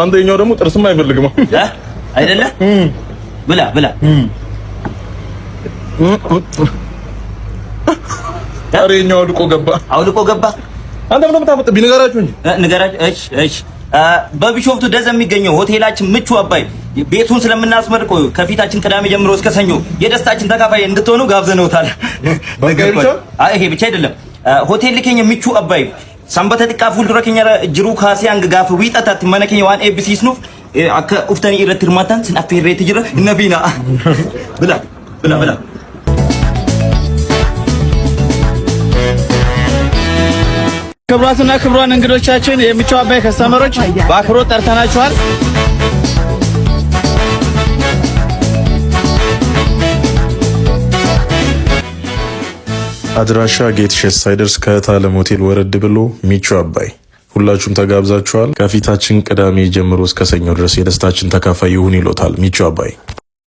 አንደኛው ደግሞ ጥርስም አይፈልግም አይደለ? ብላ ብላ አሬኛው አውልቆ ገባ። አንተ ምን የምታመጣ ቢነገራችሁ እንጂ ንገራችሁ። እሺ በቢሾፍቱ ደዘ የሚገኘው ሆቴላችን ምቹ አባይ ቤቱን ስለምናስመርቀው ከፊታችን ቅዳሜ ጀምሮ እስከ ሰኞ የደስታችን ተካፋይ እንድትሆኑ ጋብዘነውታል። ይሄ ብቻ አይደለም። ሆቴል ልከኝ ምቹ አባይ ሰንበተ ጥቃፍ ሁሉ ረከኛ ጅሩ ካሲያን ጋፍ ዊጣታት መነከኝ ዋን ኤቢሲ ስኑፍ አከ ኡፍተኒ ኢረት ርማታን ስናፈሬ ትጅራ ነቢና ብላ ብላ ብላ ክቡራትና ክቡራን እንግዶቻችን የምቹ አባይ ከስተመሮች በአክብሮት ጠርተናችኋል። አድራሻ ጌትሸት ሳይደርስ ከታለም ሆቴል ወረድ ብሎ ምቹ አባይ። ሁላችሁም ተጋብዛችኋል። ከፊታችን ቅዳሜ ጀምሮ እስከ ሰኞ ድረስ የደስታችን ተካፋይ ይሁን ይሎታል ምቹ አባይ።